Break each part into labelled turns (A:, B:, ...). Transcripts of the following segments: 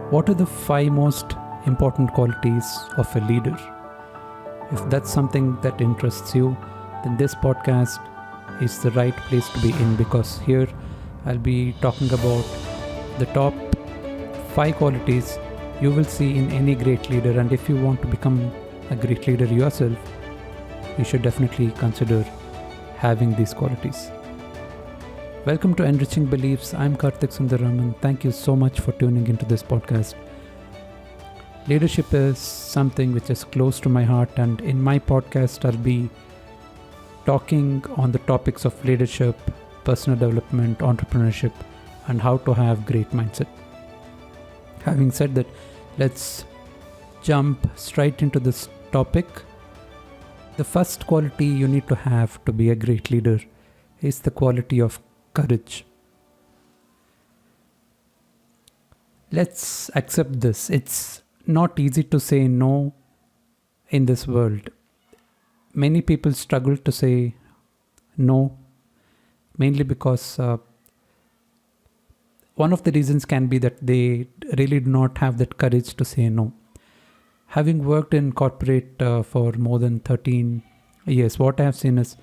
A: What are the 5 most important qualities of a leader? If that's something that interests you, then this podcast is the right place to be in, because here I'll be talking about the top 5 qualities you will see in any great leader. And if you want to become a great leader yourself, you should definitely consider having these qualities. Welcome to Enriching Beliefs. I'm Karthik Sundararaman. Thank you so much for tuning into this podcast. Leadership is something which is close to my heart, and in my podcast I'll be talking on the topics of leadership, personal development, entrepreneurship, and how to have great mindset. Having said that, let's jump straight into this topic. The first quality you need to have to be a great leader is the quality of courage. Let's accept this. It's not easy to say no in this world. Many people struggle to say no, mainly because one of the reasons can be that they really do not have that courage to say no. Having worked in corporate for more than 13 years, what I have seen is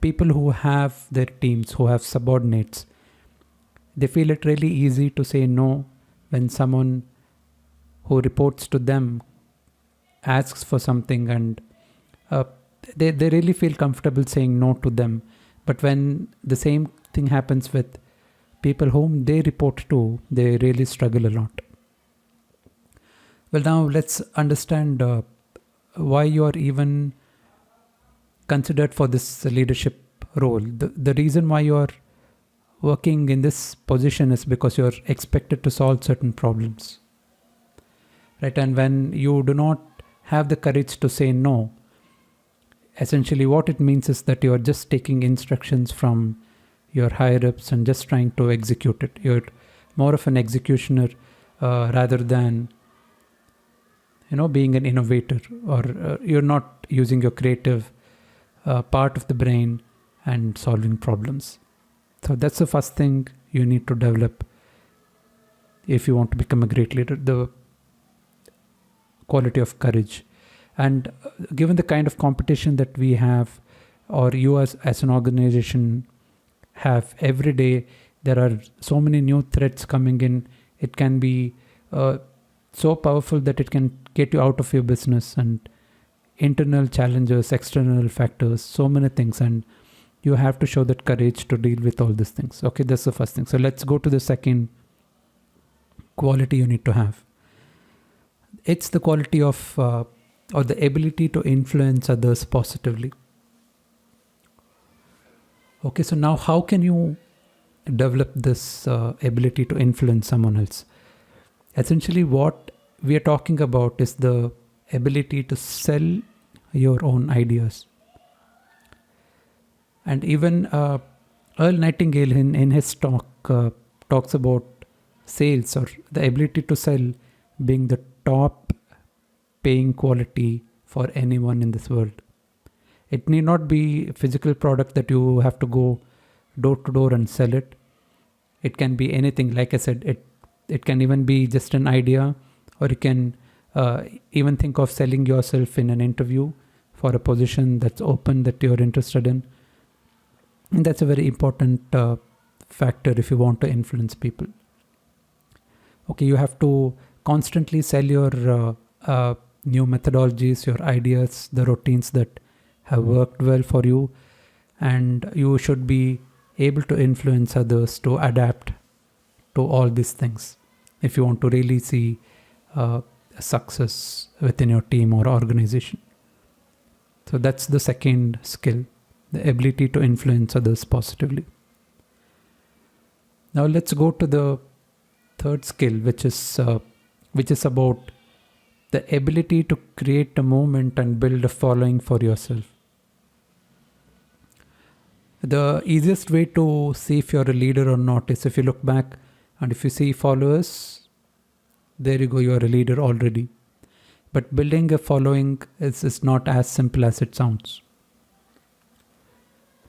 A: people who have their teams, who have subordinates, they feel it really easy to say no when someone who reports to them asks for something, and they really feel comfortable saying no to them. But when the same thing happens with people whom they report to, they really struggle a lot. Well, now let's understand why you are even considered for this leadership role. The reason why you are working in this position is because you are expected to solve certain problems, right? And when you do not have the courage to say no, essentially what it means is that you are just taking instructions from your higher ups and just trying to execute it. You're more of an executioner rather than being an innovator, or you're not using your creative part of the brain and solving problems. So that's the first thing you need to develop if you want to become a great leader, the quality of courage. And given the kind of competition that we have, or you as an organization have every day, there are so many new threats coming in. It can be so powerful that it can get you out of your business, and internal challenges, external factors, so many things, and you have to show that courage to deal with all these things. Okay, that's the first thing. So let's go to the second quality you need to have. It's the quality of or the ability to influence others positively. Okay, so now how can you develop this ability to influence someone else? Essentially what we are talking about is the ability to sell your own ideas. And even Earl Nightingale in his talk talks about sales, or the ability to sell, being the top paying quality for anyone in this world. It need not be a physical product that you have to go door to door and sell it. It can be anything. Like I said, it can even be just an idea, or you can even think of selling yourself in an interview for a position that's open that you're interested in. And that's a very important factor if you want to influence people. Okay, you have to constantly sell your new methodologies, your ideas, the routines that have worked well for you, and you should be able to influence others to adapt to all these things if you want to really see success within your team or organization. So that's the second skill, the ability to influence others positively. Now let's go to the third skill, which is about the ability to create a movement and build a following for yourself. The easiest way to see if you're a leader or not is if you look back, and if you see followers, there you go, you are a leader already. But building a following is not as simple as it sounds.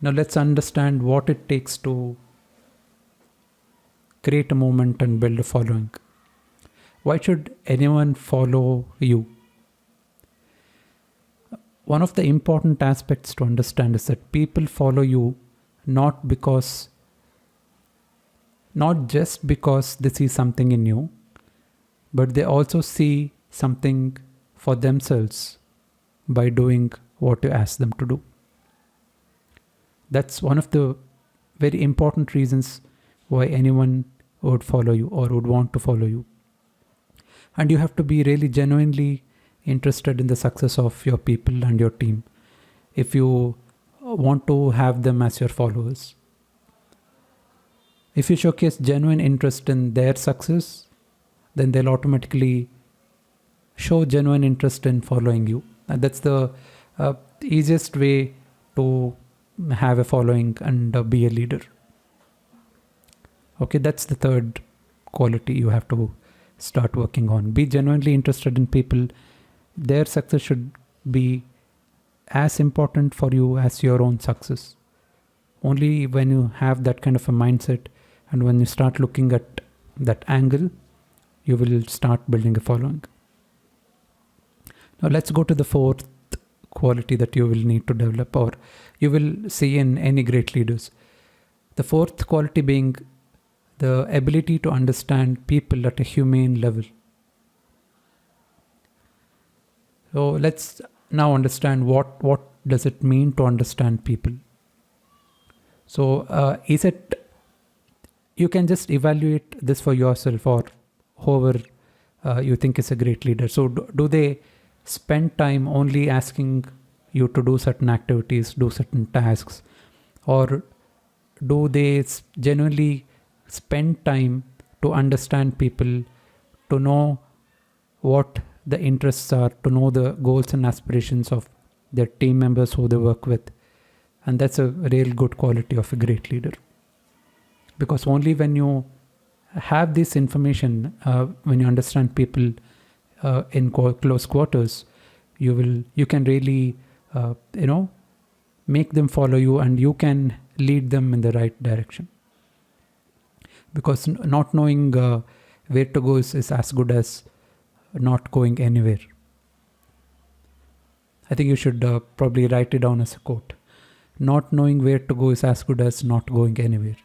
A: Now let's understand what it takes to create a movement and build a following. Why should anyone follow you? One of the important aspects to understand is that people follow you not just because they see something in you, but they also see something for themselves by doing what you ask them to do. That's one of the very important reasons why anyone would follow you or would want to follow you. And you have to be really genuinely interested in the success of your people and your team if you want to have them as your followers. If you showcase genuine interest in their success, then they'll automatically show genuine interest in following you. And that's the easiest way to have a following and be a leader. Okay, that's the third quality you have to start working on. Be genuinely interested in people. Their success should be as important for you as your own success. Only when you have that kind of a mindset and when you start looking at that angle, you will start building a following. Now let's go to the fourth quality that you will need to develop or you will see in any great leaders. The fourth quality being the ability to understand people at a humane level. So let's now understand what does it mean to understand people. So is it, you can just evaluate this for yourself or whoever you think is a great leader. So do they spend time only asking you to do certain activities, do certain tasks, or do they genuinely spend time to understand people, to know what the interests are, to know the goals and aspirations of their team members who they work with? And that's a real good quality of a great leader. Because only when you have this information, when you understand people in close quarters, you can really make them follow you and you can lead them in the right direction. Because not knowing where to go is as good as not going anywhere. I think you should probably write it down as a quote. Not knowing where to go is as good as not going anywhere.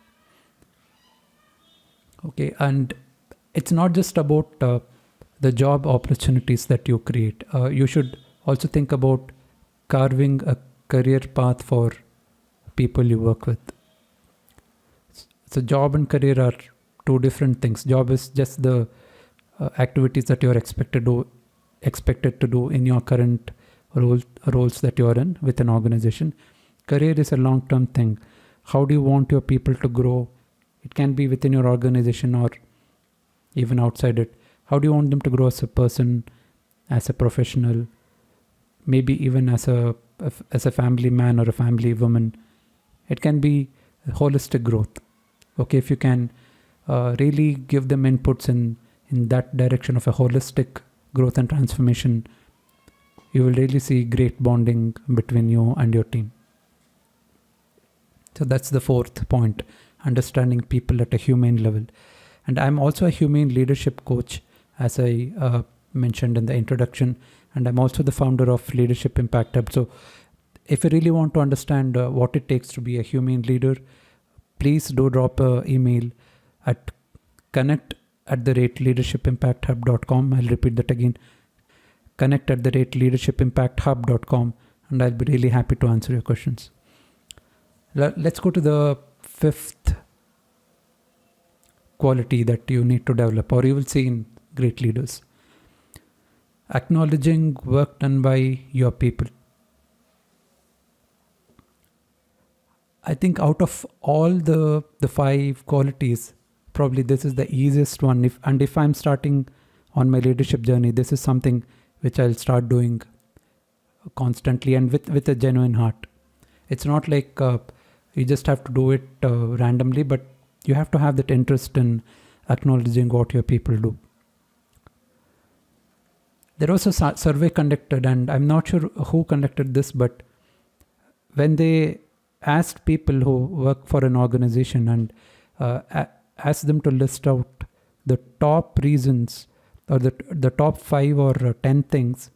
A: Okay, and it's not just about the job opportunities that you create. You should also think about carving a career path for people you work with. So job and career are two different things. Job is just the activities that you're expected to do in your current roles that you're in with an organization. Career is a long-term thing. How do you want your people to grow? It can be within your organization or even outside it. How do you want them to grow as a person, as a professional, maybe even as a family man or a family woman? It can be holistic growth. Okay, if you can really give them inputs in that direction of a holistic growth and transformation, you will really see great bonding between you and your team. So that's the fourth point, understanding people at a humane level. And I'm also a humane leadership coach, as I mentioned in the introduction, and I'm also the founder of Leadership Impact Hub. So if you really want to understand what it takes to be a humane leader, please do drop an email at connect@leadershipimpacthub.com. I'll repeat that again, connect@leadershipimpacthub.com, and I'll be really happy to answer your questions. Let's go to the fifth quality that you need to develop, or you will see in great leaders. Acknowledging work done by your people. I think out of all the five qualities, probably this is the easiest one. If I'm starting on my leadership journey, this is something which I'll start doing constantly and with a genuine heart. It's not like you just have to do it randomly, but you have to have that interest in acknowledging what your people do. There was a survey conducted, and I'm not sure who conducted this, but when they asked people who work for an organization and asked them to list out the top reasons or the top 5 or 10 things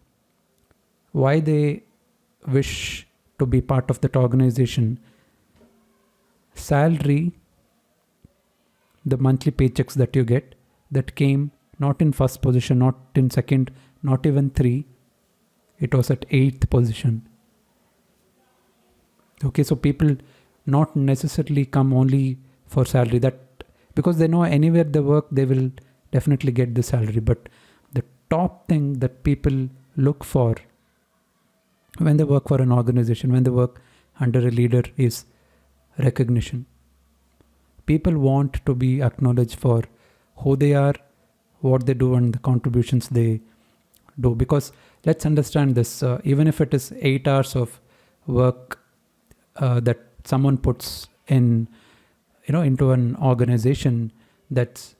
A: why they wish to be part of that organization. Salary, the monthly paychecks that you get, that came not in first position, not in second, not even 3. It was at 8th position. Okay, so people not necessarily come only for salary, that because they know anywhere they work, they will definitely get the salary. But the top thing that people look for when they work for an organization, when they work under a leader, is recognition. People want to be acknowledged for who they are, what they do, and the contributions they do. Because let's understand this, even if it is 8 hours of work that someone puts in, into an organization, that's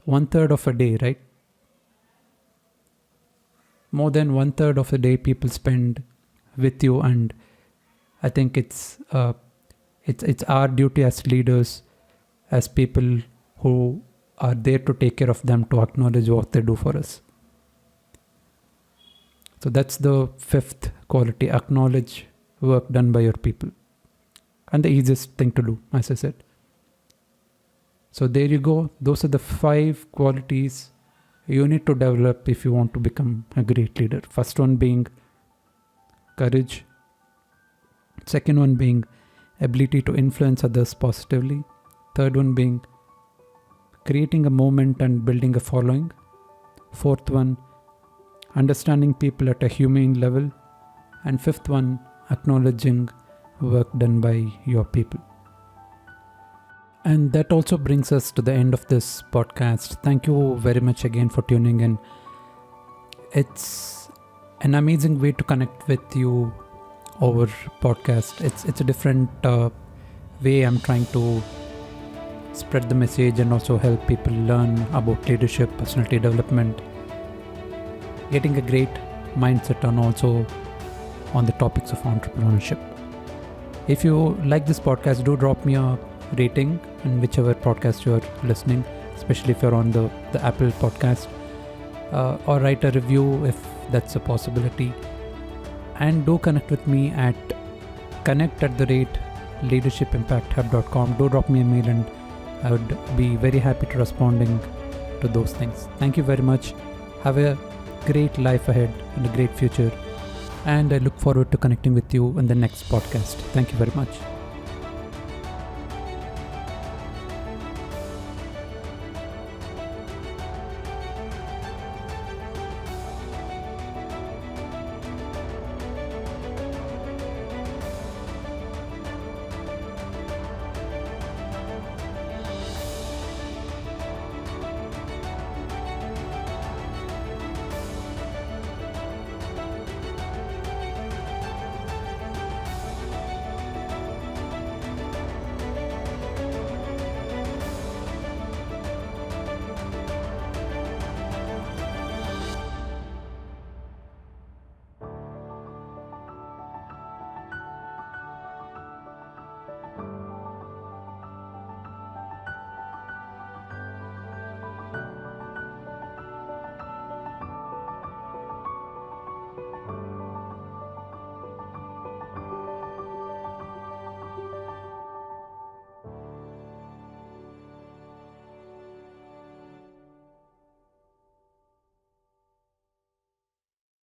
A: 1/3 of a day, right? More than 1/3 of a day people spend with you, and I think it's our duty as leaders, as people who are there to take care of them, to acknowledge what they do for us. So that's the 5th quality: acknowledge work done by your people. And the easiest thing to do, as I said. So there you go. Those are the 5 qualities you need to develop if you want to become a great leader. First one being courage. Second one being ability to influence others positively. Third one being creating a moment and building a following. Fourth one, understanding people at a humane level. And fifth one, acknowledging work done by your people. And that also brings us to the end of this podcast. Thank you very much again for tuning in. It's an amazing way to connect with you over podcast. It's a different way I'm trying to spread the message and also help people learn about leadership, personality development, getting a great mindset, and also on the topics of entrepreneurship. If you like this podcast, do drop me a rating in whichever podcast you're listening, especially if you're on the Apple podcast, or write a review if that's a possibility. And do connect with me at connect@leadershipimpacthub.com. Do drop me a mail and I would be very happy to responding to those things. Thank you very much. Have a great life ahead and a great future. And I look forward to connecting with you in the next podcast. Thank you very much.